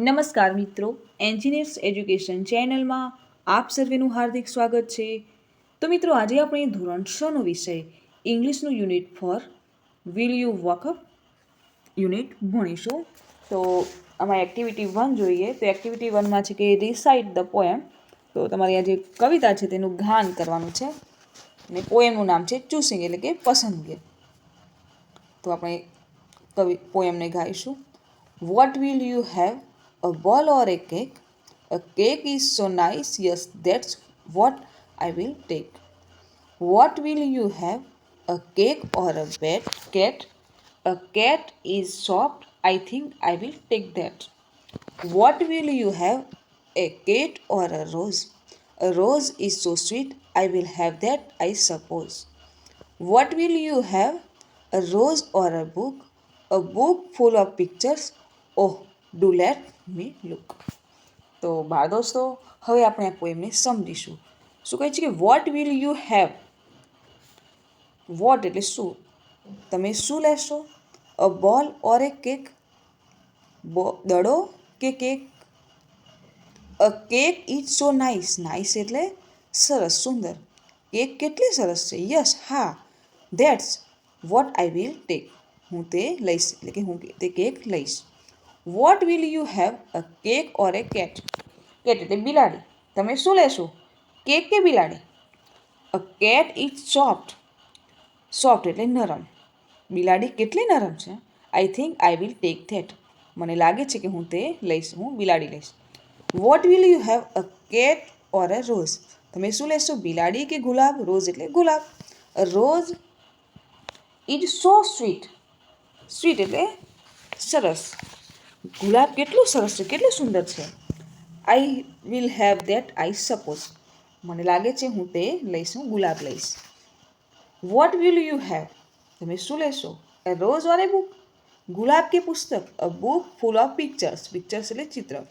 નમસ્કાર મિત્રો, engineers education ચેનલમાં આપ સર્વેનું હાર્દિક સ્વાગત છે. તો મિત્રો, આજે આપણે ધોરણ 6 નો વિષય ઇંગ્લિશનું unit 4 will you walk up unit ભણીશું. તો આમાં એક્ટિવિટી 1 જોઈએ. તો એક્ટિવિટી 1માં છે કે રિસાઇટ ધ પોએમ. તો તમારી આ જે કવિતા છે તેનું ગાન કરવાનું છે અને પોએમનું નામ છે ચૂસિંગ, એટલે કે પસંદગી. તો આપણે પોએમને ગાઈશું. What will you have, a ball or a cake? A cake is so nice, yes, that's what I will take. What will you have, a cake or a cat? A cat is soft, I think I will take that. What will you have, a cat or a rose? A rose is so sweet, I will have that, I suppose. What will you have, a rose or a book? A book full of pictures, oh, do let me look. તો બાળ દોસ્તો, હવે આપણે આ પોએમને સમજીશું. શું કહે છે કે what will you have. What એટલે શું, તમે શું લેશો? અ બોલ ઓર એ કેક, દડો કે cake. A cake is so nice, nice એટલે સરસ, સુંદર. કેક કેટલી સરસ છે, યસ, હા. That's what I will tech, હું તે લઈશ, એટલે કે હું તે કેક લઈશ. What will you have, a cake or A cat. Cat એટલે બિલાડી, તમે શું લેશો? કેક કે બિલાડી? A cat is soft, soft એટલે નરમ. બિલાડી કેટલી નરમ છે. I think I will tech that, મને લાગે છે કે હું તે લઈશ, હું બિલાડી લઈશ. What will you have, a cat or a rose. તમે શું લેશો, બિલાડી કે ગુલાબ? રોઝ એટલે ગુલાબ. A rose is so sweet, sweet એટલે સરસ. ગુલાબ કેટલું સરસ છે, કેટલું સુંદર છે. I will have that, I suppose, મને લાગે છે હું તે લઈશ, હું ગુલાબ લઈશ. વોટ વિલ યુ હેવ, તમે શું લેશો? એ રોઝ ઓર એ બુક, ગુલાબ કે પુસ્તક? A book full of pictures, pictures એટલે ચિત્ર.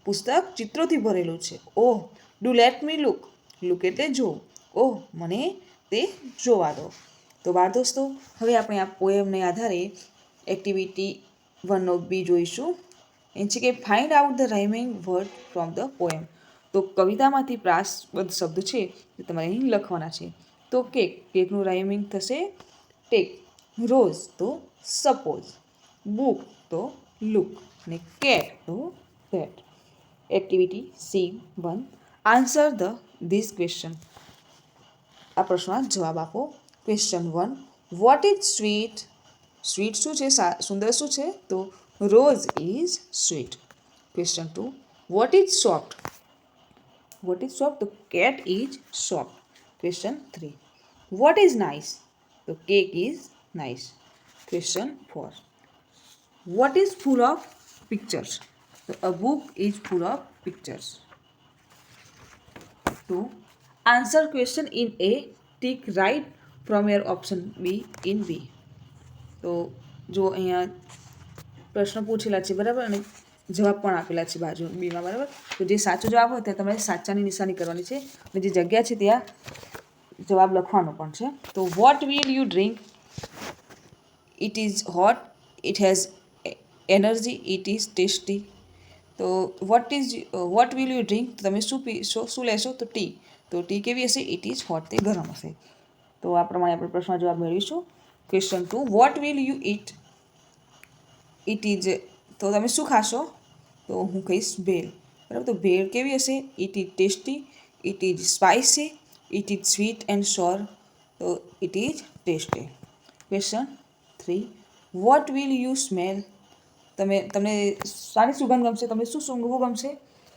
પુસ્તક ચિત્રોથી ભરેલું છે. Oh, do let me look, look એટલે જો. ઓહ, મને તે જોવા દો. તો બાળ દોસ્તો, હવે આપણે આ પોએમને આધારે એક્ટિવિટી 1 બી જોઈશું. એ છે કે find out the rhyming word from the poem. તો કવિતામાંથી પ્રાસબદ્ધ શબ્દ છે તે તમારે અહીં લખવાના છે. તો કેક, કેકનું રાઇમિંગ થશે ટેક. રોઝ તો સપોઝ. બુક તો લુક. અને કેટ તો that. Activity C1, answer this question. આ પ્રશ્નના જવાબ આપો. Question 1, what is sweet? સ્વીટ શું છે, સુંદર શું છે? તો rose is sweet. Question 2, what is soft? What is soft? તો cat is soft. Question 3, what is nice? તો cake is nice. Question 4, what is full of pictures? તો a book is full of pictures. 2, answer question in A, tick right from your option B in B. તો જો અહીંયા પ્રશ્ન પૂછેલા છે, બરાબર, અને જવાબ પણ આપેલા છે બાજુ બીમાં, બરાબર. તો જે સાચો જવાબ હોય ત્યાં તમારે સાચાની નિશાની કરવાની છે અને જે જગ્યા છે ત્યાં જવાબ લખવાનો પણ છે. તો vote will you drink? It is hot, it has energy, it is tasty. તો વોટ વિલ યુ ડ્રિંક? તમે શું પીશો, શું લેશો? તો ટી. તો ટી કેવી હશે? ઇટ ઇઝ હોટ, તે ગરમ હશે. તો આ પ્રમાણે આપણે પ્રશ્નનો જવાબ મેળવીશું. Question 2, vote will you it? It is, તો તમે શું ખાશો? તો હું કહીશ ભેળ, બરાબર. તો ભેળ કેવી હશે? It is tasty, it is spicy, it is sweet and sour. તો it is tasty. Question 3, what will you smell? તમને શાની સુગંધ ગમશે? તમને શું સૂંઘવું ગમશે?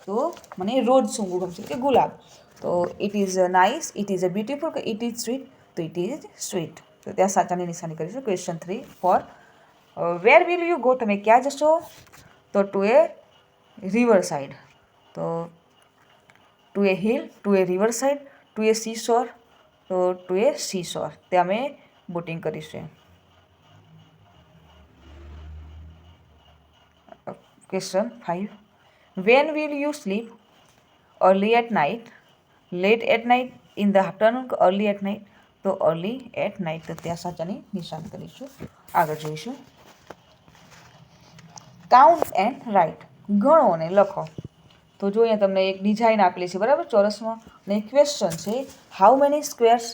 તો મને રોજ સૂંઘવું ગમશે, કે ગુલાબ. તો it is nice, it is a beautiful, કે ઇટ ઇઝ સ્વીટ? તો ઇટ ઇઝ સ્વીટ. તો ત્યાં સાચાની નિશાની કરીશું. Question 3, 4, where will you go? તમે ક્યાં જશો? તો ટુ એ રિવર સાઇડ. તો to a hill, to a river side, to a sea shore. તો ટુ એ સી શોર, ત્યાં અમે બોટિંગ કરીશું. Question 5, when will you sleep? Early at night, late at night, in the afternoon, early at night? તો early at night. તો ત્યાં સાચાની નિશાન કરીશું. આગળ જોઈશું. Count and write. ગણો અને લખો. તો જો અહીંયા તમને એક ડિઝાઇન આપેલી છે, બરાબર, ચોરસમાં, અને ક્વેશ્ચન છે how many squares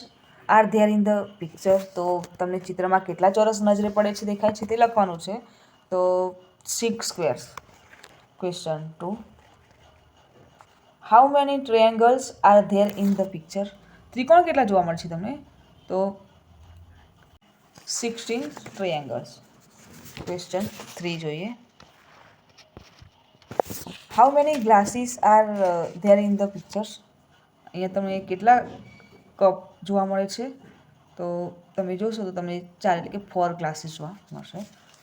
R there in the picture. તો તમને ચિત્રમાં કેટલા ચોરસ નજરે પડે છે, દેખાય છે, તે લખવાનું છે. તો 6 squares. Question 2, how many triangles are there in the picture. ત્રિકોણ કેટલા જોવા મળશે તમને? તો 16 ટ્રાયેંગલ્સ. ક્વેશ્ચન 3 જોઈએ. How many glasses R there in the pictures. અહીંયા તમને કેટલા કપ જોવા મળે છે? તો તમે જોશો તો તમને 4 એટલે કે 4 ગ્લાસીસ જોવા મળશે.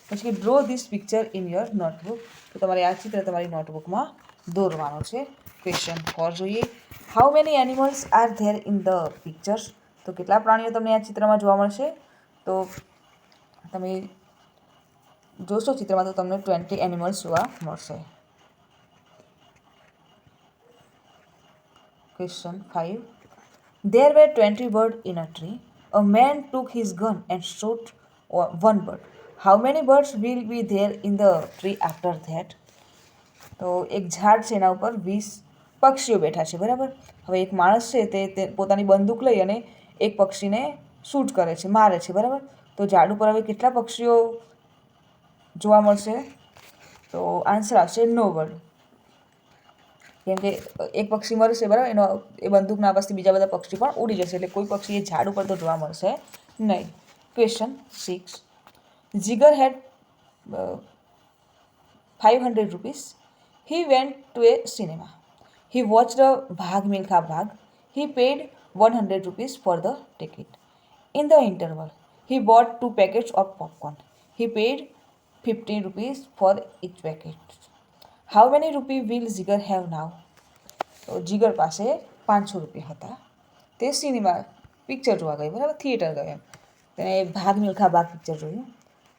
પછી draw this picture in your notebook. તો તમારે આ ચિત્ર તમારી નોટબુકમાં દોરવાનું છે. ક્વેશ્ચન 4 જોઈએ. How many animals are there in the pictures. તો કેટલા પ્રાણીઓ તમને આ ચિત્રમાં જોવા મળશે? તો તમે જોશો ચિત્રમાં તો તમને 20 એનિમલ્સ જોવા મળશે. Question 5. There were 20 birds in a tree. A man took his gun and shot one bird. How many birds will be there in the tree after that? તો એક ઝાડ છે, એના ઉપર 20 પક્ષીઓ બેઠા છે, બરાબર. હવે એક માણસ છે તે પોતાની બંદૂક લઈ અને એક પક્ષીને શૂટ કરે છે, મારે છે, બરાબર. તો ઝાડ ઉપર હવે કેટલા પક્ષીઓ જોવા મળશે? તો આન્સર આવશે નો બર્ડ. કેમ કે એક પક્ષી મરશે, બરાબર, એનો એ બંદૂકના અવાજથી બીજા બધા પક્ષી પણ ઉડી જશે, એટલે કોઈ પક્ષી એ ઝાડ ઉપર તો જોવા મળશે નહીં. Question 6. Jigar had 500 rupees. He went to a cinema. He watched a Bhag Milkha Bhag. He paid 100 rupees for the ticket. In the interval, he bought 2 packets of popcorn. He paid 50 rupees for each packet. How many rupees will Jigar have now? તો જીગર પાસે 500 રૂપિયા હતા. તે cinema picture જોવા ગયો, બરાબર, theatre ગયો. તેણે ભાગ મિલ્ખા ભાગ પિક્ચર જોયું.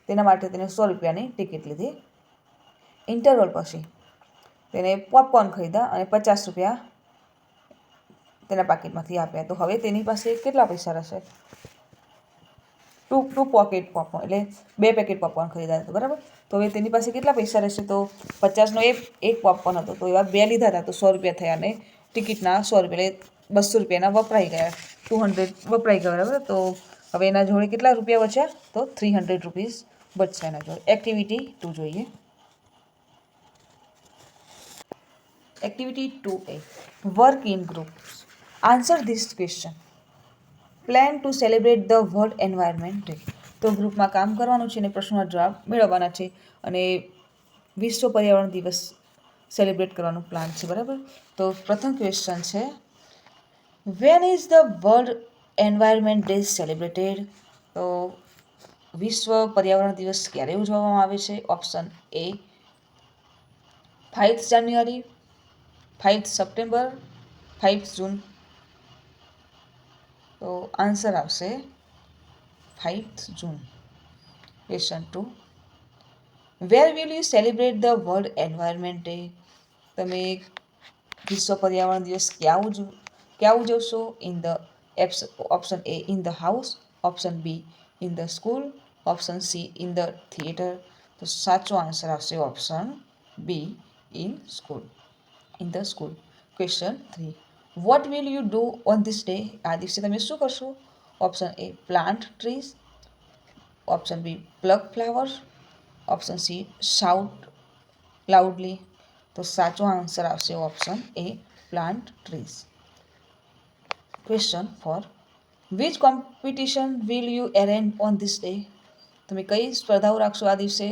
તેના માટે તેને 100 રૂપિયાની ટિકિટ લીધી. ઇન્ટરવલ પછી તેને પોપકોર્ન ખરીદ્યા અને 50 રૂપિયા તેના પાકીટમાંથી આપ્યા. તો હવે તેની પાસે કેટલા પૈસા રહેશે? ટુ પોકેટ પોપકોર્ન, એટલે 2 પેકેટ પોપકોર્ન ખરીદ્યા હતા, બરાબર. તો હવે તેની પાસે કેટલા પૈસા રહેશે? તો 50નો એક પોપકોર્ન હતો, તો એવા 2 લીધા હતા, તો 100 રૂપિયા થયા, અને ટિકિટના 100 રૂપિયા, એટલે 200 રૂપિયાના વપરાઈ ગયા, 200 વપરાઈ ગયા, બરાબર. તો હવે એના જોડે કેટલા રૂપિયા બચ્યા? તો 300 રૂપીસ બચશે એના જોડે. એક્ટિવિટી 2 જોઈએ. Activity 2A. Work in groups. Answer this question. Plan to celebrate the world environment day. તો ગ્રુપમાં કામ કરવાનું છે અને પ્રશ્નોના જવાબ મેળવવાના છે, અને વિશ્વ પર્યાવરણ દિવસ સેલિબ્રેટ કરવાનું પ્લાન છે, બરાબર. તો પ્રથમ ક્વેશ્ચન છે, when is the world environment day celebrated. તો વિશ્વ પર્યાવરણ દિવસ ક્યારે ઉજવવામાં આવે છે? Option A 5th January, 5th September, 5th June. તો આન્સર આવશે 5th June. Question 2. Where will you celebrate the world environment day. તમે વિશ્વ પર્યાવરણ દિવસ ક્યાં ઉજવશો? In the option A in the house, option B in the school, option C in the theatre. તો સાચો આન્સર આવશે option B in school, in the school. Question 3. What will you do on this day. આ દિવસે તમે શું કરશો? Option A plant trees, option B plug flowers, option C shout loudly. તો સાચો આન્સર આવશે option A plant trees. Question 4. Which competition will you arrange on this day. તમે કઈ સ્પર્ધાઓ રાખશો આ દિવસે?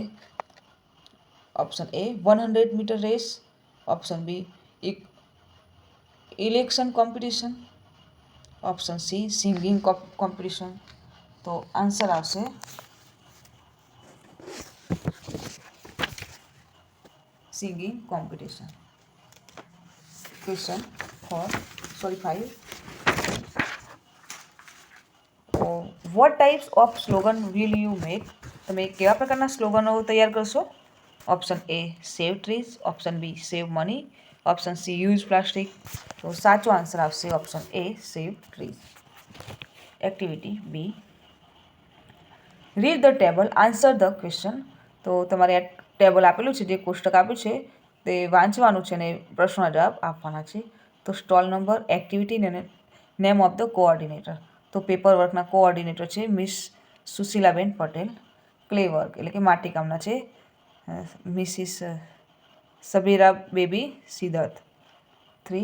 Option A 100 metre race, option B election competition, option C singing competition. તો આન્સર આવશે singing competition. Question 5. What types of slogan will you make. તમે કેવા પ્રકારના સ્લોગનો તૈયાર કરશો? Option A save trees, option B save money, option C use plastic. તો સાચો આન્સર આવશે option A save trees. Activity B. Read the table, answer the question. તો તમારે આ ટેબલ આપેલું છે, જે કોષ્ટક આપ્યું છે તે વાંચવાનું છે ને પ્રશ્નના જવાબ આપવાના છે. તો સ્ટોલ નંબર, એક્ટિવિટી અને નેમ ઓફ ધ કોઓર્ડિનેટર. તો પેપર વર્કના કોઓર્ડિનેટર છે miss Sushilaben Patel. Clay work એટલે કે માટીકામના છે મિસિસ સબીરા બેબી સિદ્ધાર્થ. 3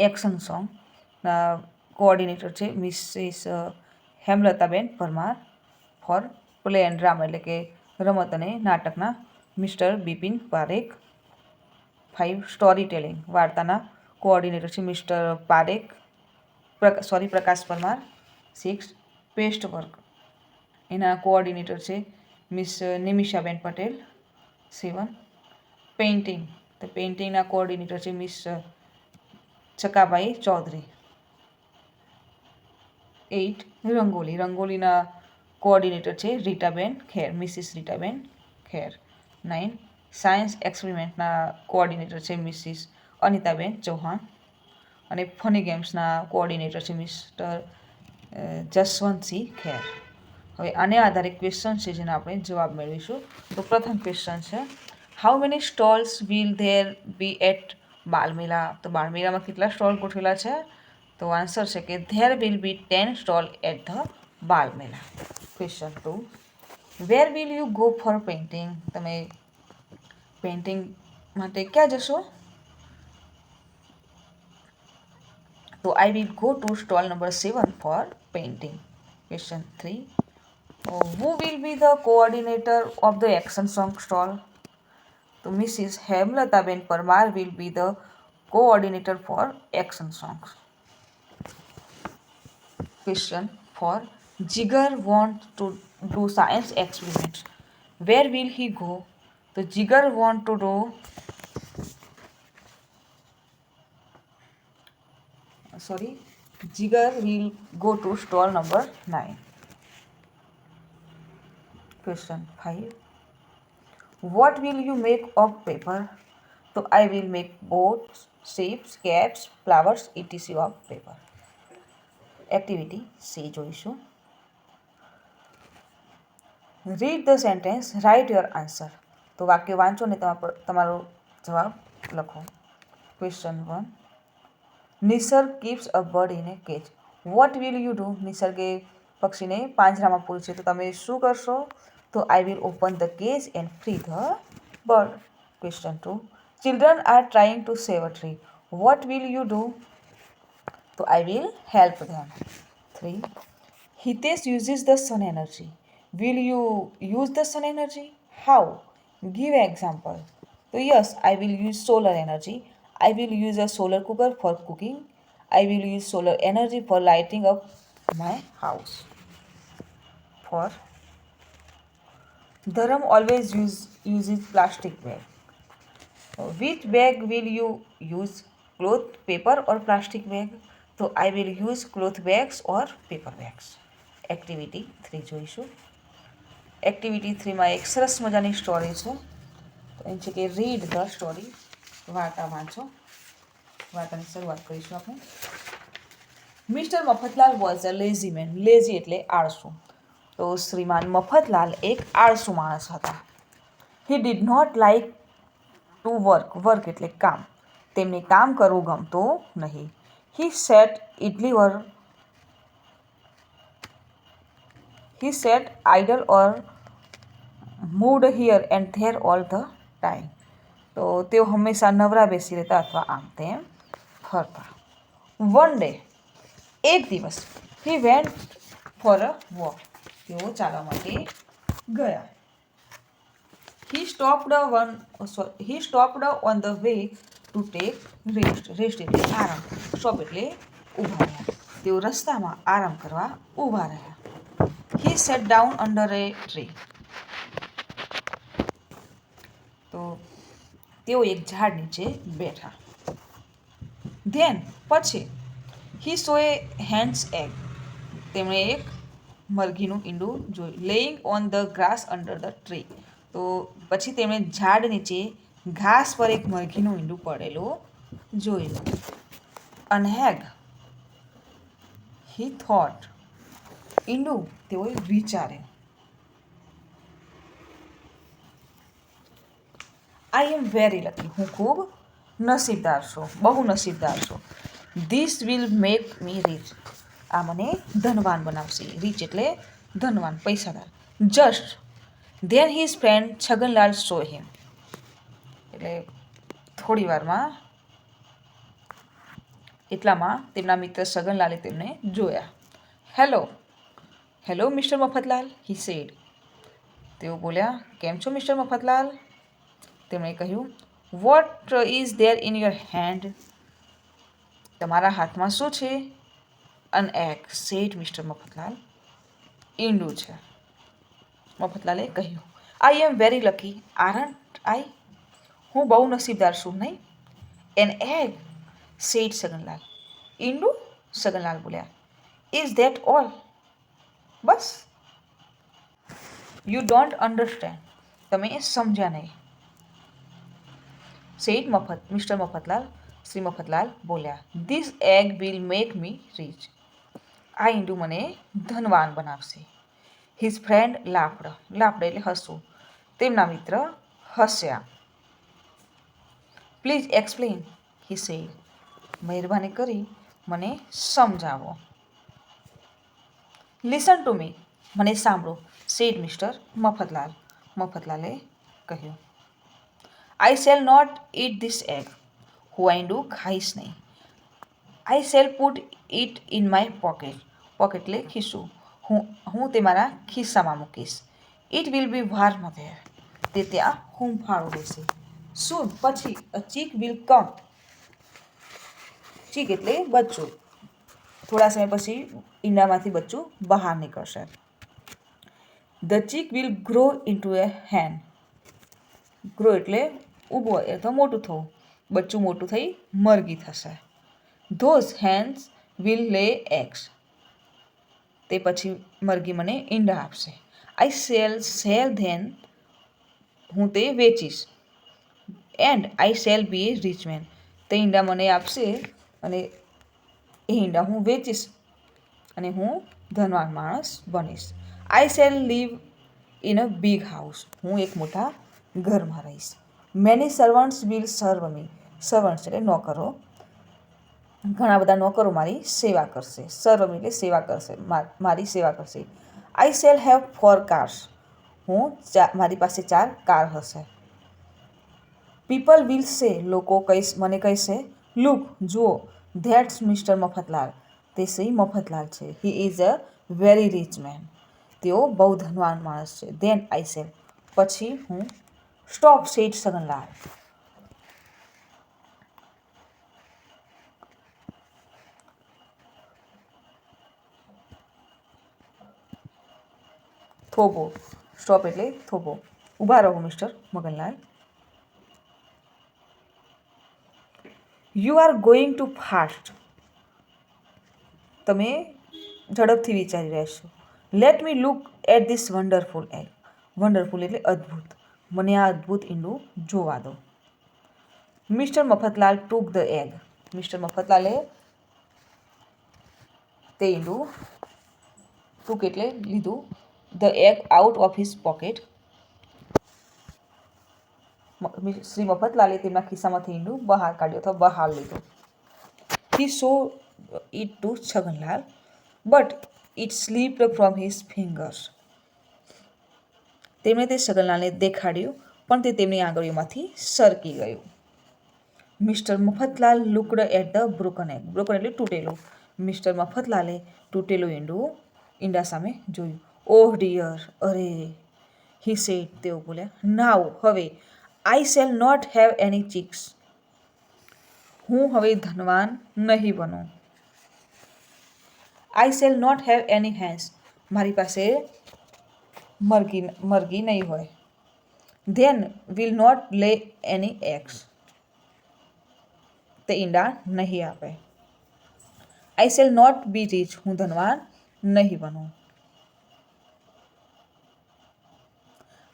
એક્શન સોંગના કોઓર્ડિનેટર છે Mrs Hemlataben Parmar. 4 play and drama એટલે કે રમત અને નાટકના mister Bipin Parekh. 5 story telling વાર્તાના કોઓર્ડિનેટર છે mister Parekh Prakash Parmar. 6 paste work એના કોઓર્ડિનેટર છે મિસ નિમિષાબેન પટેલ. 7 પેઇન્ટિંગ તો પેઇન્ટિંગના કોઓર્ડિનેટર છે મિસ ચકાભાઈ ચૌધરી. 8 રંગોલીના કોઓર્ડિનેટર છે રીટાબેન ખેર, મિસિસ રીટાબેન ખેર. 9 સાયન્સ એક્સપેરિમેન્ટના કોઓર્ડિનેટર છે મિસિસ અનિતાબેન ચૌહાણ. અને ફની ગેમ્સના કોઓર્ડિનેટર છે મિસ્ટર જસવંતસિંહ ખેર. હવે આને આધારે ક્વેશ્ચન છે જેના આપણે જવાબ મેળવીશું. તો પ્રથમ ક્વેશ્ચન છે how many stalls will there be at Balmela. તો બાલમેલામાં કેટલા સ્ટોલ ગોઠવેલા છે? તો આન્સર છે કે there will be 10 stall at the Balmela. Question 2 where will you go for painting. તમે પેઇન્ટિંગ માટે ક્યાં જશો? તો I will go to stall number 7 for painting. Question 3 who will be the coordinator of the action song stall. તો Mrs Hemlataben Parmar will be the coordinator for action songs. Question 4 Jigar wants to do science experiments. Where will he go? તો Jigar want to do Jigar will go to stall number 9. Question 5 What will you make of paper? So I will make boats, shapes, caps, flowers, etc. of paper. Activity C જોઈશું. Read the sentence, write your answer. તો વાક્ય વાંચો ને તમારો જવાબ લખો. Question 1 Nisarga keeps a bird in a cage. What will you do? નિસર્ગે પક્ષીને પાંજરામાં પૂર્યું છે તો તમે શું કરશો? તો I will open the cage and free the bird. Question 2 Children are trying to save a tree. What will you do? So I will help them. 3 Hitesh uses the sun energy. Will you use the sun energy? How? Give an example. So yes, I will use solar energy. I will use a solar cooker for cooking. I will use solar energy for lighting up my house. 4 Dharam always uses plastic bag. Which bag will you use? Cloth, paper or plastic bag? So I will use cloth bags or paper bags. Activity 3 જોઈશું. Activity 3માં એક સરસ મજાની story છે. તો એમ છે કે read the story. વાર્તા વાંચો. વાર્તાની શરૂઆત કરીશું આપણે. Mister Mafatlal was a lazy man. Lazy એટલે આળસુ. તો શ્રીમાન મફતલાલ એક આળસુ માણસ હતા. He did not like to work એટલે કામ. તેમને કામ કરવું ગમતું નહીં. He sat idle or moved here and there all the time. તો તેઓ હંમેશા નવરા બેસી રહેતા અથવા આમ તેમ ફરતા. One day એક દિવસ he went for a walk. તેઓ ચાલવા માટે ગયા. He stopped on the way to take rest. Rest એટલે આરામ. Stop એટલે ઊભા રહ્યા. તેઓ રસ્તામાં આરામ કરવા ઊભા રહ્યા. He sat down under a tree. તો તેઓ એક ઝાડ નીચે બેઠા. Then પછી he saw a hen's egg. તેમણે એક મરઘીનું ઈંડું જોયું. Laying on the grass under the tree. તો પછી તેમણે ઝાડ નીચે ઘાસ પર એક મરઘીનું ઈંડું પડેલું જોયું. An egg. He thought. ઈંડું તેઓએ વિચાર્યું. આઈ એમ વેરી લકી, હું ખૂબ નસીબદાર છું, બહુ નસીબદાર છું. This will make me rich, આ મને ધનવાન બનાવશે. રીચ એટલે ધનવાન, પૈસાદાર. Just then his friend Chhaganlal saw him, એટલે થોડી વારમાં એટલામાં તેમના મિત્ર છગનલાલે તેમને જોયા. Hello hello mister Mafatlal, he said, તેઓ બોલ્યા, કેમ છો મિસ્ટર મફતલાલ? તેમણે કહ્યું, what is there in your hand, તમારા હાથમાં શું છે? An egg, said mister Mafatlal, ઈંડું છે. મફતલાલે કહ્યું, I am very lucky aren't I, હું બહુ નસીબદાર છું નહીં? એન એગ, સેડ છગનલાલ, ઈંડું? છગનલાલ બોલ્યા, ઇઝ ધેટ ઓલ, બસ? યુ ડોન્ટ અન્ડરસ્ટેન્ડ, તમે સમજ્યા નહીં. સેડ મિસ્ટર મફતલાલ, શ્રી મફતલાલ બોલ્યા, this egg will make me rich, આ ઈંડું મને ધનવાન બનાવશે. હિઝ ફ્રેન્ડ લાફ્ડ, લાફ્ડ એટલે હસવું, તેમના મિત્ર હસ્યા. પ્લીઝ એક્સપ્લેન, હી સેડ, મહેરબાની કરી મને સમજાવો. લિસન ટુ મી, મને સાંભળો, સેડ મિસ્ટર મફતલાલ, મફતલાલે કહ્યું. I shall not eat this egg, હું આ ઈંડું ખાઈશ નહીં. I shall put it in my pocket, pocket એટલે ખિસ્સું, હું તે મારા ખિસ્સામાં મૂકીશ. It will be warm there, તે ત્યાં હૂંફાળું રહેશે. સૂન, પછી, અ ચીક વિલ કમ, ચીક એટલે બચ્ચું, થોડા સમય પછી ઈંડામાંથી બચ્ચું બહાર નીકળશે. The chick will grow into a hen, grow એટલે ઊભો અથવા મોટું થવું, બચ્ચું મોટું થઈ મરઘી થશે. Those hence will lay eggs, તે પછી મરઘી મને ઈંડા આપશે. આઈ શેલ સેલ ધેન, હું તે વેચીશ. And I shall be a rich man, તે ઈંડા મને આપશે અને એ ઈંડા હું વેચીશ અને હું ધનવાન માણસ બનીશ. I shall live in a big house, હું એક મોટા ઘરમાં રહીશ. Many servants will serve me, servants એટલે નોકરો, ઘણા બધા નોકરો મારી સેવા કરશે. સર્વ મી એટલે સેવા કરશે, મારી સેવા કરશે. આઈ શેલ હેવ 4 કાર્સ, મારી પાસે 4 કાર હશે. પીપલ વિલ સે, લોકો મને કહેશે, લુક, જુઓ, ધેટ્સ મિસ્ટર મફતલાલ, તે શ્રી મફતલાલ છે. He is a very rich man, તેઓ બહુ ધનવાન માણસ છે. ધેન આઈ શેલ, પછી હું. સ્ટોપ, સેડ છગનલાલ, થોભો, સ્ટોપ એટલે થોભો, ઊભા રહો mister Maganlal. You are going too fast, તમે ઝડપથી વિચારી રહ્યા છો. Let me look at this wonderful egg, wonderful એટલે અદ્ભુત, મને આ અદ્ભુત ઈંડું જોવા દો. Mister Mafatlal took the egg, mister મફતલાલે તે ઈંડું, ટૂક એટલે લીધું, the egg out of his pocket, Shri મફતલાલે તેમના ખિસ્સામાંથી ઈંડું બહાર કાઢ્યું અથવા બહાર લીધું. He saw it to Chhaganlal, but it slipped from his fingers, તેમણે તે છગનલાલને દેખાડ્યું પણ તે તેમની આંગળીઓમાંથી સરકી ગયું. Mister Mafatlal looked at the broken egg, broken એટલે તૂટેલું, મિસ્ટર મફતલાલે તૂટેલું ઈંડા સામે જોયું. ઓહ ડિયર, અરે, હી સેડ, તેઓ બોલ્યા, નાઉ, હવે, I shall not have any chicks, હું હવે ધનવાન નહીં બનું. I shall not have any hens, મારી પાસે મરઘી નહીં હોય. ધેન વિલ નોટ લે એની એગ્સ, તે ઈંડા નહીં આપે. I shall not be rich, હું ધનવાન નહીં બનું.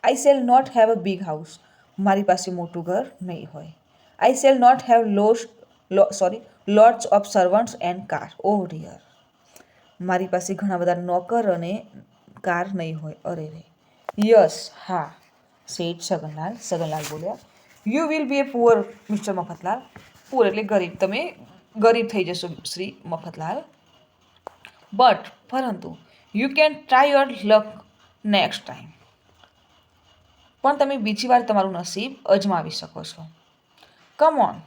I shall not have a big house, મારી પાસે મોટું ઘર નહીં હોય. I shall not have lots of servants and car, oh dear, મારી પાસે ઘણા બધા નોકર અને કાર નહીં હોય, અરે રે. યસ, હા, સેડ છગનલાલ, છગનલાલ બોલ્યા, you will be a poor mister Mafatlal. Poor એટલે ગરીબ, તમે ગરીબ થઈ જશો શ્રી મફતલાલ. બટ પરંતુ you can try your luck next time. પણ તમે બીજી વાર તમારું નસીબ અજમાવી શકો છો. Come on,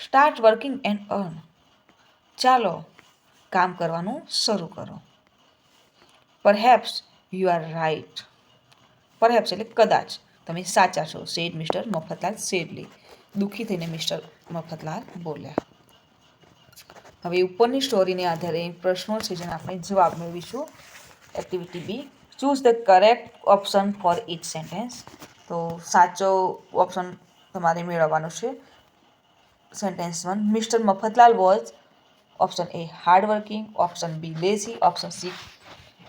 start working and earn. ચાલો કામ કરવાનું શરૂ કરો. Perhaps you are right. Perhaps એટલે કદાચ તમે સાચા છો, સેડ મિસ્ટર મફતલાલ સેડલી. દુઃખી થઈને મિસ્ટર મફતલાલ બોલ્યા. હવે ઉપરની સ્ટોરીને આધારે પ્રશ્નો છે જેને આપણે જવાબ મેળવીશું. Activity B, choose the correct option for each sentence. તો સાચો ઓપ્શન તમારે મેળવવાનો છે. Sentence 1, mister Mafatlal was option A hard working, option B lazy, option C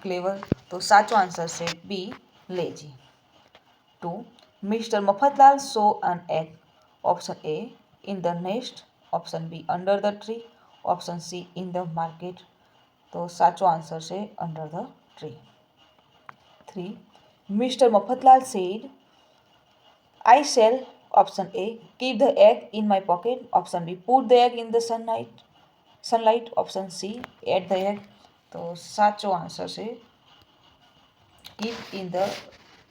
clever. તો સાચો આન્સર છે B lazy. 2, mister Mafatlal saw an egg. Option A in the nest, option B under the tree, option C in the market. તો સાચો answer છે under the tree. 3, mister Mafatlal said I shall, option A, keep the egg in my pocket, option B, put the egg in the sunlight, option C, add the egg. તો સાચો answer છે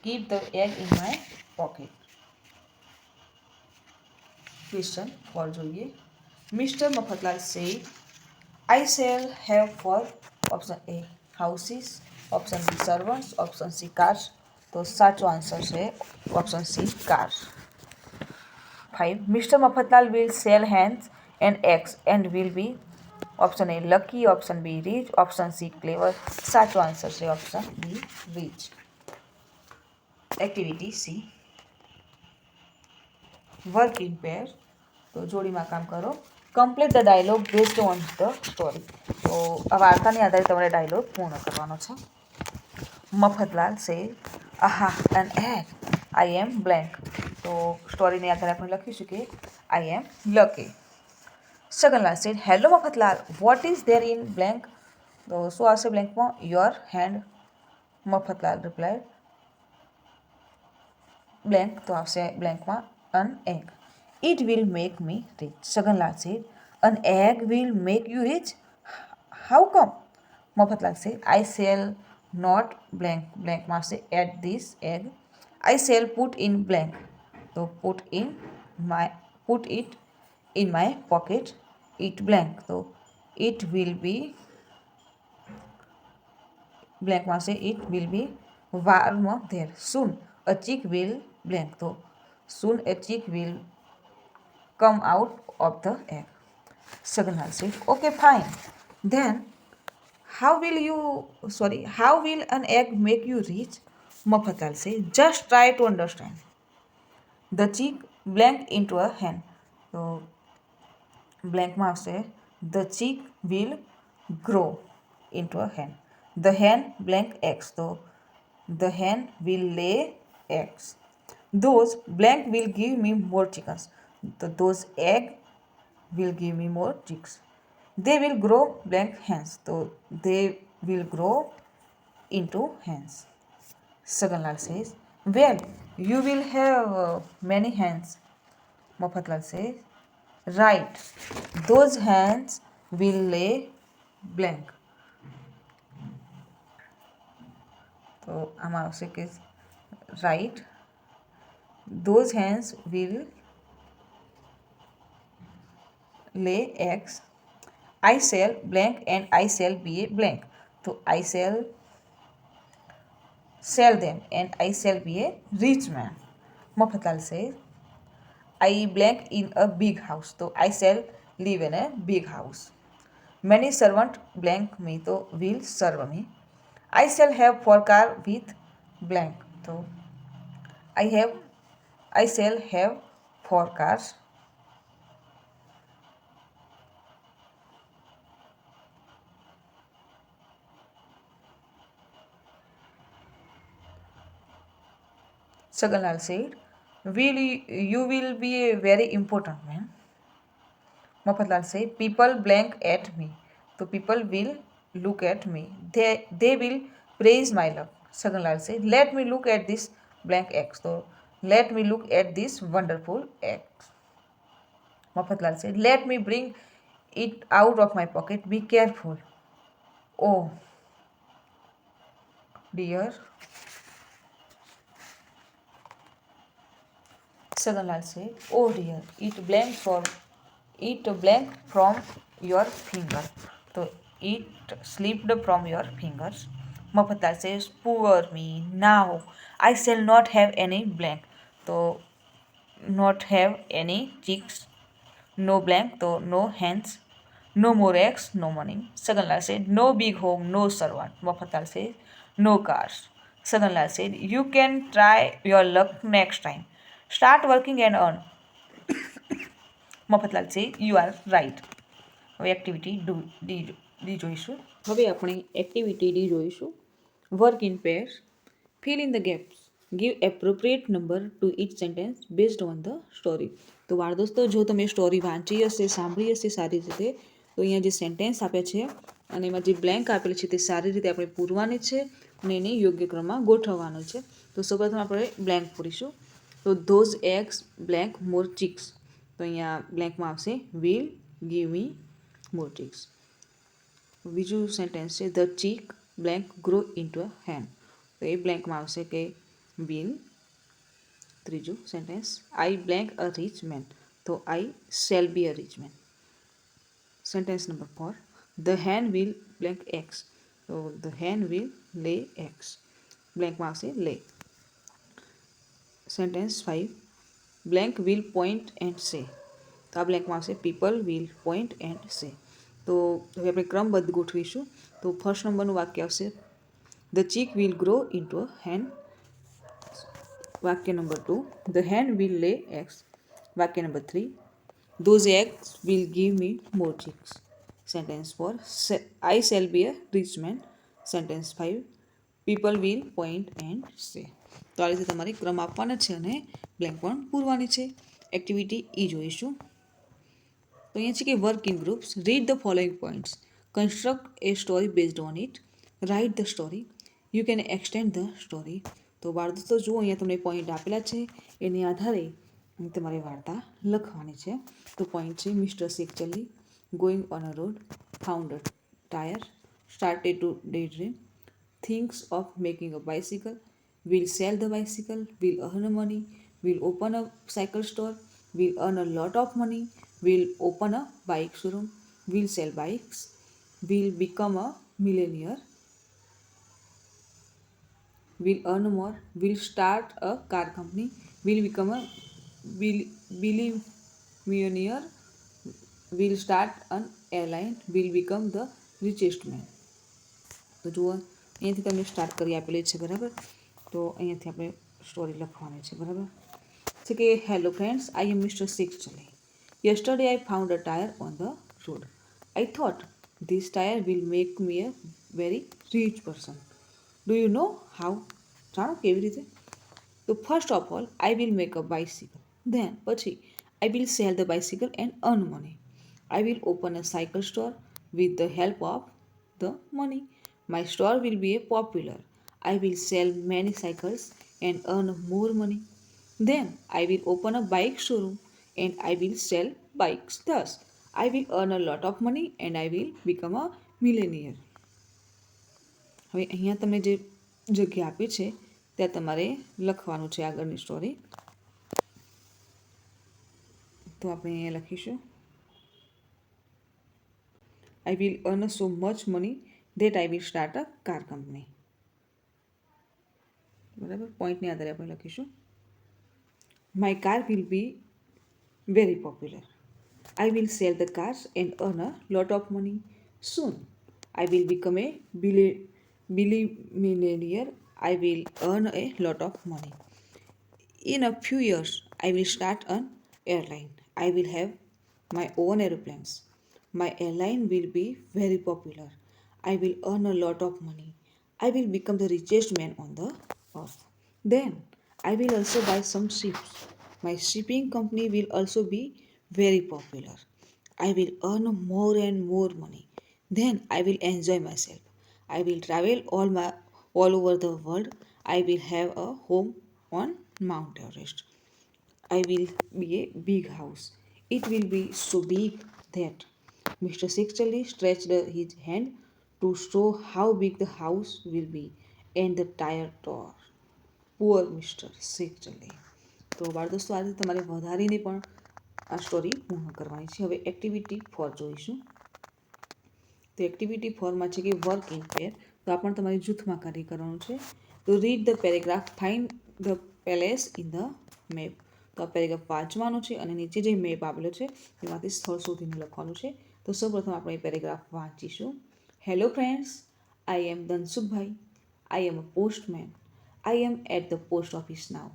keep the egg in my pocket. Question 4 જોઈએ. Mister Mafatlal said I shall have 4, option A houses, option B servants, option C cars. તો સાચો answer છે option C cars. 5, Mr. Mafatlal will sell hens and eggs and will be option A lucky, option B rich, option C clever. સાચો answer છે option B rich. Activity C, work in pair. તો જોડીમાં કામ કરો. Complete the dialogue based on the story. તો આ વાર્તાની આધારે તમારે ડાયલોગ પૂર્ણ કરવાનો છે. Mafatlal says aha an egg I am blank. તો સ્ટોરીની આધારે આપણે લખીશું કે I am lucky. Chhaganlal said hello Mafatlal what is there in blank. તો શું આવશે બ્લેન્કમાં? Your hand. Mafatlal reply blank, તો આવશે બ્લેન્કમાં an egg. It will make me rich. Chhaganlal said an egg will make you rich. How come? Mafatlal said I shall not blank. બ્લેન્કમાં આવશે at this egg. I cell put in blank. તો put it in my pocket, it blank. તો it will be blank માં છે it will be warm there. Soon a chick will blank. તો soon a chick will come out of the egg. Saganal said okay fine, then how will an egg make you rich? Mafatlal said just try to understand. The chick blank into a hen. તો બ્લેન્કમાં આવશે the chick will grow into a hen. The hen blank eggs. તો the hen will lay eggs. Those blank will give me more chickens. તો those egg will give me more chicks. They will grow blank hens. તો they will grow into hens. Saganlal says, well, you will have many hens. Mafatlal says, right, those hens will lay blank. તો આમાં આવશે કે right, those hens will lay eggs. I shall blank and I shall be a blank. તો I shall sell them and I shall be a rich man. Mafatlal says, I blank in a big house. તો I shall live in a big house. Many servant blank me. તો will serve me. I shall have 4 car with blank. તો I shall have 4 cars. Saganlal said, you will be a very important man. Mafatlal said, people blank at me. So people will look at me. They will praise my luck. Saganlal said, let me look at this blank X. So Let me look at this wonderful egg. Mafatlal said, let me bring it out of my pocket. Be careful. Oh dear. Saganlal said, oh dear, it blank from your finger. So it slipped from your fingers. Mafatlal says, poor me. Now I shall not have any blank. So not have any cheeks, no blank, so no hands, no more eggs, no money. Saganlal said, no big home, no servant. Mafatlal said, no cars. Saganlal said, you can try your luck next time. Start working and earn. Mafatlal છે you are right. હવે activity D જોઈશું. હવે આપણે activity D જોઈશું. Work in pairs. Fill in the gaps. Give appropriate number to each sentence based on the story. તો બાળ દોસ્તો, જો તમે સ્ટોરી વાંચી હશે, સાંભળી હશે સારી રીતે, તો અહીંયા જે સેન્ટેન્સ આપે છે અને એમાં જે બ્લેન્ક આપેલી છે તે સારી રીતે આપણે પૂરવાની છે અને એને યોગ્ય ક્રમમાં ગોઠવવાનું છે. તો સૌપ્રથમ આપણે બ્લેન્ક પૂરીશું. તો those eggs blank more chicks. તો અહીંયા બ્લેન્કમાં આવશે will give me more chicks. બીજું સેન્ટેન્સ છે the chick blank grow into a hen. તો એ બ્લેન્કમાં આવશે કે વિલ. ત્રીજું sentence I blank a rich man. તો I shall be a rich man. Sentence number 4 the hen will blank eggs. તો the hen will lay eggs. બ્લેન્કમાં આવશે lay. Sentence 5 blank will point and say. તો આ બ્લેન્કમાં આવશે people will point and say. તો હવે આપણે ક્રમબદ્ધ ગોઠવીશું. તો ફર્સ્ટ નંબરનું વાક્ય આવશે the chick will grow into a hen. વાક્ય number 2 the hen will lay eggs. વાક્ય number 3 those eggs will give me more chicks. Sentence 4 I shall be a rich man. Sentence 5 people will point and say. તો આ રીતે તમારે ક્રમ આપવાના છે અને બ્લેન્ક પણ પૂરવાની છે. એક્ટિવિટી ઈ જોઈશું. તો અહીંયા છે કે work in groups. Read the following points. Construct A story based on it. Write the story. You can extend the story. તો બાળ દોસ્તો જુઓ, અહીંયા તમને પોઈન્ટ આપેલા છે, એની આધારે તમારે વાર્તા લખવાની છે. તો પોઈન્ટ છે mister Shekhchalli going on a road, found a tyre, started to daydream, thinks of making a bicycle, will sell the bicycle, will earn money, will open a cycle store, will earn a lot of money, will open a bike showroom, will sell bikes, will become a millionaire, will earn more, will start a car company, will become a billionaire, will start an airline, will become the richest man. તો જુઓ, અહીંયાથી તમને start કરી આપેલી છે, બરાબર. તો અહીંયાથી આપણે સ્ટોરી લખવાની છે, બરાબર. છે કે hello friends, I am mister Shekhchalli. Yesterday I found a tyre on the road. I thought this tyre will make me a very rich person. Do you know how? જાણો કેવી રીતે? તો first of all I will make a bicycle. Then પછી I will sell the bicycle and earn money. I will open a cycle store with the help of the money. My store will be popular. I will sell many cycles and earn more money. Then I will open a bike showroom and I will sell bikes. Thus, I will earn a lot of money and I will become a millionaire. હવે અહીંયા તમને જે જગ્યા આપી છે ત્યાં તમારે લખવાનું છે આગળની સ્ટોરી. તો આપણે અહીંયા લખીશું I will earn so much money that I will start a car company. બરાબર, પોઈન્ટની આધારે આપણે લખીશું My car will be very popular. I will sell the cars and earn a lot of money. Soon, I will become a billionaire. I will earn a lot of money. In a few years, I will start an airline. I will have my own aeroplanes. My airline will be very popular. I will earn a lot of money. I will become the richest man on the earth. Then, I will also buy some ships. My shipping company will also be very popular. I will earn more and more money. Then, I will enjoy myself. I will travel all over the world. I will have a home on Mount Everest. I will be a big house. It will be so big that Mr. Sextually stretched his hand to show how big the house will be, and the tire tore. Poor mister Shekhchalli. તો બાળ દોસ્તો આજે તમારે વધારીને પણ આ story પૂર્ણ કરવાની છે. હવે એક્ટિવિટી 4 જોઈશું. તો એક્ટિવિટી 4માં છે કે વર્ક ઇન પેર. તો આ પણ તમારે જૂથમાં કાર્ય કરવાનું છે. તો read the paragraph, find the palace in the map. તો આ પેરેગ્રાફ વાંચવાનું છે અને નીચે જે મેપ આપેલો છે તેમાંથી સ્થળ શોધીને લખવાનું છે. તો સૌપ્રથમ આપણે એ પેરેગ્રાફ વાંચીશું. Hello friends, I am Dhansukhbhai. I am a postman. I am at the post office now.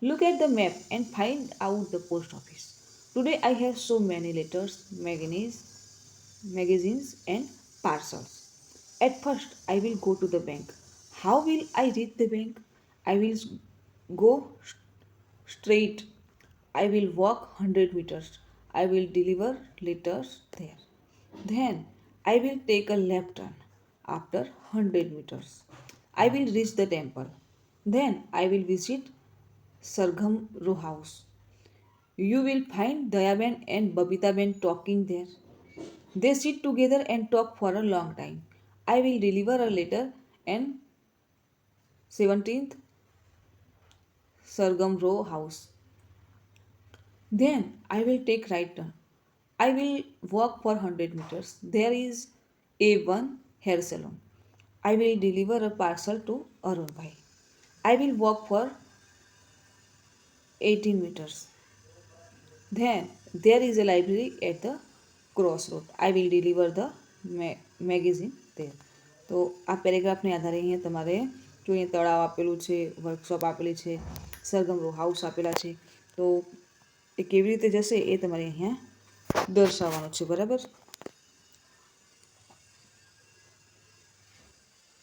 Look at the map and find out the post office. Today I have so many letters, magazines and parcels. At first I will go to the bank. How will I reach the bank? I will go straight. I will walk 100 meters. I will deliver letters there. Then I will take a left turn. After 100 meters, I will reach the temple. Then I will visit Sargam row house. You will find Dayaben and Babitaben talking there. They sit together and talk for a long time. I will deliver a letter and 17th Sargam row house. Then I will take right turn. I will walk for 100 meters. There is A1 hair salon. I will deliver a parcel to Arun Bhai. I will walk for 18 meters. Then there is a library at the crossroad. I will deliver the magazine there. તો આ પેરેગ્રાફને આધારે અહીંયા તમારે જો અહીંયા તળાવ આપેલું છે, વર્કશોપ આપેલી છે, સરગમ રો હાઉસ આપેલા છે, તો એ કેવી રીતે જશે એ તમારે અહીંયા દર્શાવવાનું છે. બરાબર.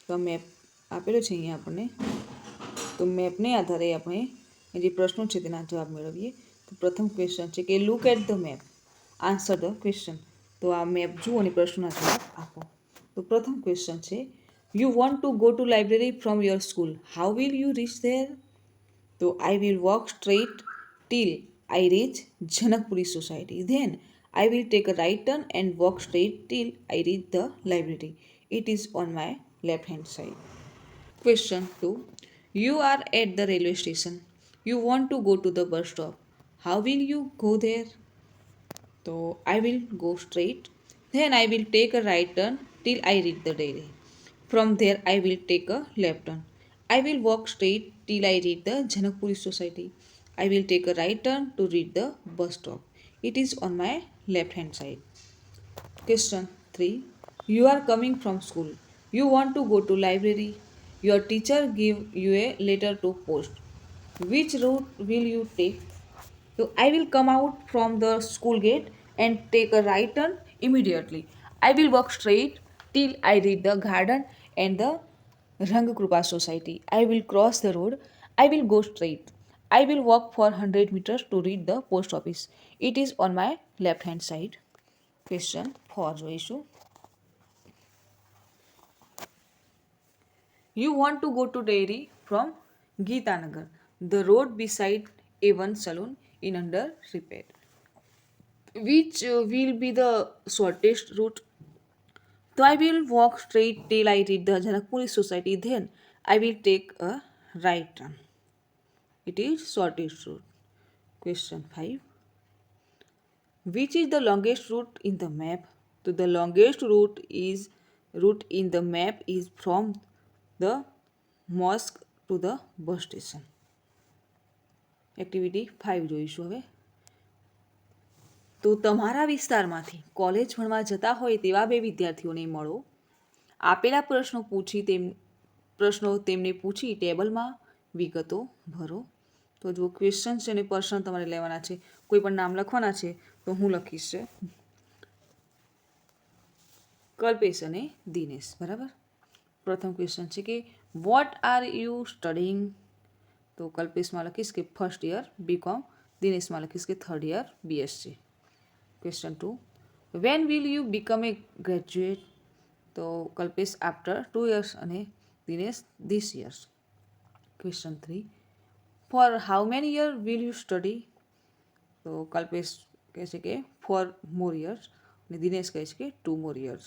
તો મેપ આપેલો છે અહીંયા આપણને. તો મેપને આધારે આપણે જે પ્રશ્નો છે તેના જવાબ મેળવીએ. તો પ્રથમ ક્વેશ્ચન છે કે look at the map, answer the question. તો આ મેપ જુઓ અને પ્રશ્નોના જવાબ આપો. તો પ્રથમ ક્વેશ્ચન છે you want to go to library from your school. How will you reach there? તો I will walk straight till I reach Janakpuri society. Then I will take a right turn and walk straight till I reach the library. It is on my left hand side. Question 2. You are at the railway station. You want to go to the bus stop. How will you go there? So I will go straight. Then I will take a right turn till I reach the dairy. From there I will take a left turn. I will walk straight till I reach the Janakpuri society. I will take a right turn to reach the bus stop. It is on my left hand side. Question 3. You are coming from school. You want to go to library. Your teacher give you a letter to post. Which route will you take? So I will come out from the school gate and take a right turn immediately. I will walk straight till I reach the garden and the Rangkrupa society. I will cross the road. I will go straight. I will walk for 100 meters to reach the post office. It is on my left hand side. Question 4 જોઈશું. You want to go to dairy from Geetanagar. The road beside A1 saloon in under repair. Which will be the shortest route? So I will walk straight till I reach the Janakpuri society. Then I will take a right turn. It is shortest route. Question 5. Which is the longest route in the map? So the longest route in the map is from the mosque to the bus station. Activity 5 જોઈશું હવે. તો તમારા વિસ્તારમાંથી college ભણવા જતા હોય તેવા બે વિદ્યાર્થીઓને મળો. આપેલા પ્રશ્નો તેમને પૂછી ટેબલમાં વિગતો ભરો. તો જો ક્વેશ્ચન છે અને પર્સન તમારે લેવાના છે, કોઈ પણ નામ લખવાના છે. તો હું લખીશ છે કલ્પેશ અને દિનેશ. બરાબર. પ્રથમ ક્વેશ્ચન છે કે વોટ આર યુ સ્ટડીંગ? તો કલ્પેશમાં લખીશ કે ફર્સ્ટ યર બીકોમ, દિનેશમાં લખીશ કે third year BSc. Question 2. When will you become a graduate? તો કલ્પેશ આફ્ટર 2 years અને Dinesh this years. Question 3. For how many year will you study? તો કલ્પેશ કહે છે કે 4 more years અને દિનેશ કહે છે કે 2 more years.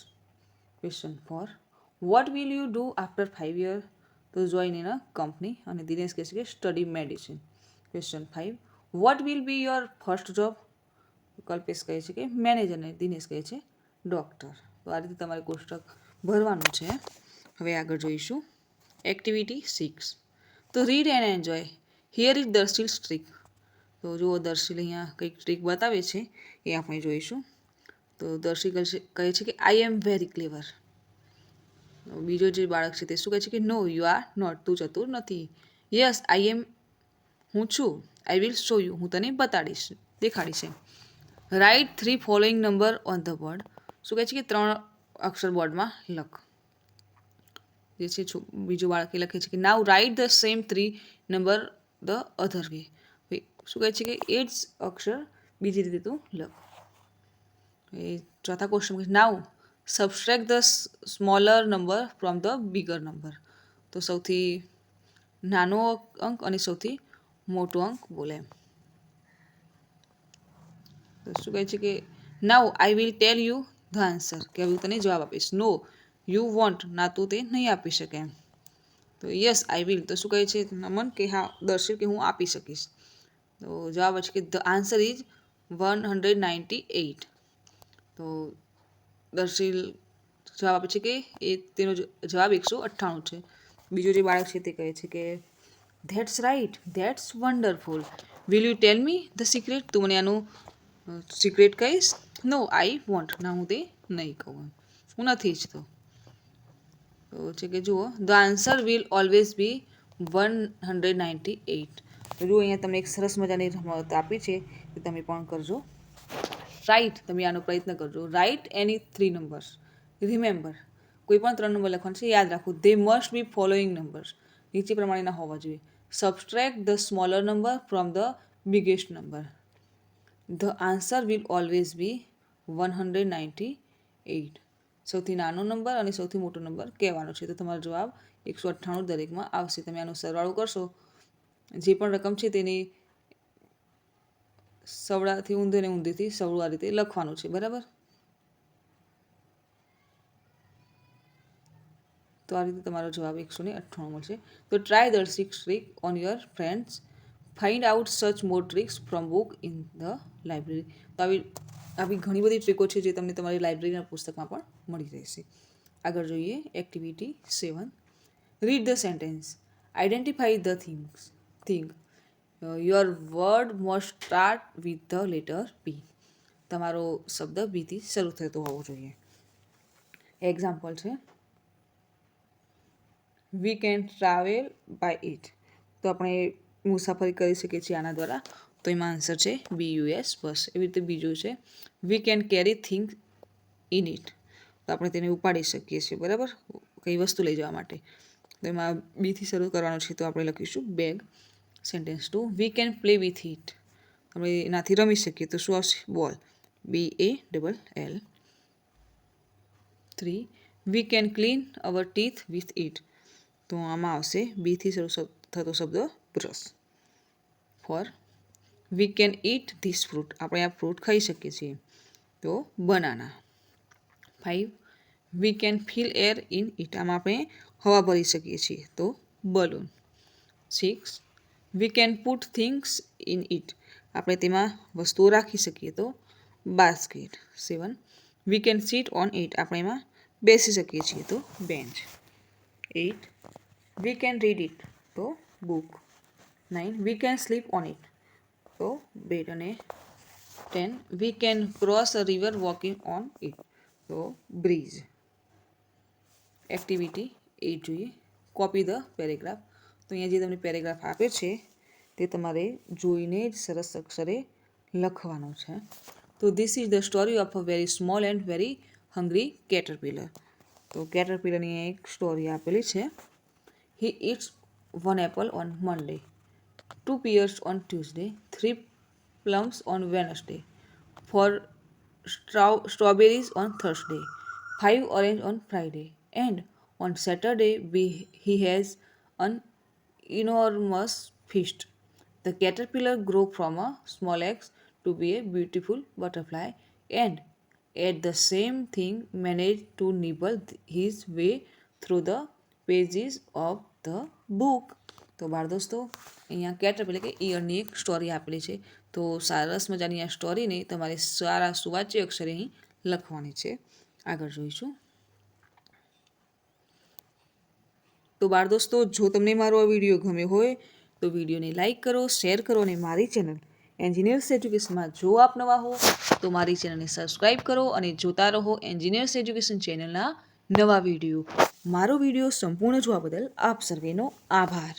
Question 4. What will you do after 5 years? તો join in a company અને દિનેશ કહે છે કે study medicine. Question 5. What will be your first job? Kalpesh કહે છે કે મેનેજર અને દિનેશ કહે છે ડૉક્ટર. તો આ રીતે તમારે કોષ્ટક ભરવાનું છે. હવે આગળ જોઈશું એક્ટિવિટી 6. તો read and enjoy. Here is Darshil's trick. તો જુઓ દર્શિલ અહીંયા કંઈક ટ્રીક બતાવે છે એ આપણે જોઈશું. તો દર્શિલ કહે છે કે આઈ એમ વેરી ક્લેવર. બીજો જે બાળક છે તે શું કહે છે કે નો યુ આર નોટ. તું ચતુર નથી. Yes I am. હું છું. I will show you. હું તને બતાડીશ, દેખાડીશ એમ. Write 3 following number on the board. શું કહે છે કે 3 અક્ષર બોર્ડમાં લખ. જે છે બીજો બાળક એ લખે છે કે now write the same 3 number the other way. શું કહે છે કે એ જ અક્ષર બીજી રીતે તું લખ. એ ચોથા question now subtract the smaller number from the bigger number. તો સૌથી નાનો અંક અને સૌથી મોટો અંક બોલે એમ. તો શું કહે છે કે now I will tell you the answer. કે હું તને જવાબ આપીશ. No you won't. ના તું તે નહીં આપી શકે એમ. તો યસ આઈ વિલ. તો શું કહે છે નમન કે હા દર્શિલ કે હું આપી શકીશ. તો જવાબ છે કે ધ આન્સર ઇઝ 198. તો દર્શિલ જવાબ આપે છે કે એ તેનો જવાબ 198 છે. બીજો જે બાળક છે તે કહે છે કે that's right. That's wonderful. Will you tell me the secret. તું મને આનું સિક્રેટ કહીશ. No I won't. ના હું તે નહીં કહું. હું નથી ઈચ્છતો. તો છે કે જુઓ the answer will always be 198. જુઓ અહીંયા તમને એક સરસ મજાની રમત આપી છે કે તમે પણ કરજો. રાઇટ. તમે આનો પ્રયત્ન કરજો. રાઇટ એની 3 નંબર્સ. રિમેમ્બર કોઈ પણ 3 નંબર લખવાનું છે યાદ રાખો. They must be following numbers. નીચે પ્રમાણેના હોવા જોઈએ. Subtract the smaller number from the biggest number. The answer will always be 198. સૌથી નાનો નંબર અને સૌથી મોટો નંબર કહેવાનો છે. તો તમારો જવાબ 198 દરેકમાં આવશે. તમે આનો સરવાળો કરશો જે પણ રકમ છે તેની સવડાથી ઊંધે ને ઊંધેથી સવડું આ રીતે લખવાનું છે. બરાબર. તો આ રીતે તમારો જવાબ 198 મળશે. તો try the 6 trick on your friends. Find out such more tricks from book in the library. તો આવી ઘણી બધી ટ્રીકો છે જે તમને તમારી લાઇબ્રેરીના પુસ્તકમાં પણ મળી રહેશે. આગળ જોઈએ activity 7. Read the sentence. Identify the thing. Your word must start with the letter P. તમારો શબ્દ બીથી શરૂ થતો હોવો જોઈએ. એક્ઝામ્પલ છે we can travel by it. તો આપણે મુસાફરી કરી શકીએ છીએ આના દ્વારા. તો એમાં આન્સર છે BUS બસ. એવી રીતે બીજું છે we can carry things in it. તો આપણે તેને ઉપાડી શકીએ છીએ. બરાબર. કઈ વસ્તુ લઈ જવા માટે. તો એમાં બીથી શરૂ કરવાનું છે તો આપણે લખીશું bag. Sentence 2 we can play with it. આપણે એનાથી રમી શકીએ તો શું આવશે બોલ. BALL. 3 we can clean hour teeth with it. તો આમાં આવશે બીથી શરૂ થતો શબ્દ brush. 4 we can it this fruit. આપણે આ ફ્રૂટ ખાઈ શકીએ છીએ તો banana. 5 we can feel air in it. આમાં આપણે હવા ભરી શકીએ છીએ તો balloon. 6 we can put things in it. આપણે તેમાં વસ્તુઓ રાખી શકીએ તો basket. 7 we can sit on it. આપણે એમાં બેસી શકીએ છીએ તો bench. 8 we can read it. તો book. 9 we can sleep on it. તો બેડ. અને 10 we can cross a river walking on it. તો બ્રિજ. એક્ટિવિટી 8 જોઈએ કોપી ધ પેરેગ્રાફ. તો અહીંયા જે તમને પેરેગ્રાફ આપે છે તે તમારે જોઈને જ સરસ અક્ષરે લખવાનું છે. તો this is the story of a very small and very hungry caterpillar. તો કેટરપિલરની એક સ્ટોરી આપેલી છે. He eats 1 apple on Monday, 2 pears on Tuesday, 3 plums on Wednesday, 4 strawberries on Thursday, 5 oranges on Friday, and on Saturday he has an enormous feast. The caterpillar grew from a small egg to be a beautiful butterfly, and at the same thing managed to nibble his way through the pages of the book. તો બાળ દોસ્તો અહીંયા Caterpillar એટલે કે ઈયળની એક story આપેલી છે. તો સરસ મજાની આ સ્ટોરીને તમારે સારા સુવાચ્ય અક્ષરે અહીં લખવાની છે. આગળ જોઈશું. તો બાળ દોસ્તો જો તમને મારો આ વિડીયો ગમ્યો હોય તો વિડીયોને લાઇક કરો, શેર કરો અને મારી ચેનલ એન્જિનિયર્સ એજ્યુકેશનમાં જો આપ નવા હો તો મારી ચેનલને સબસ્ક્રાઈબ કરો અને જોતા રહો એન્જિનિયર્સ એજ્યુકેશન ચેનલના નવા વિડીયો. મારો વિડીયો સંપૂર્ણ જોવા બદલ આપ સર્વેનો આભાર.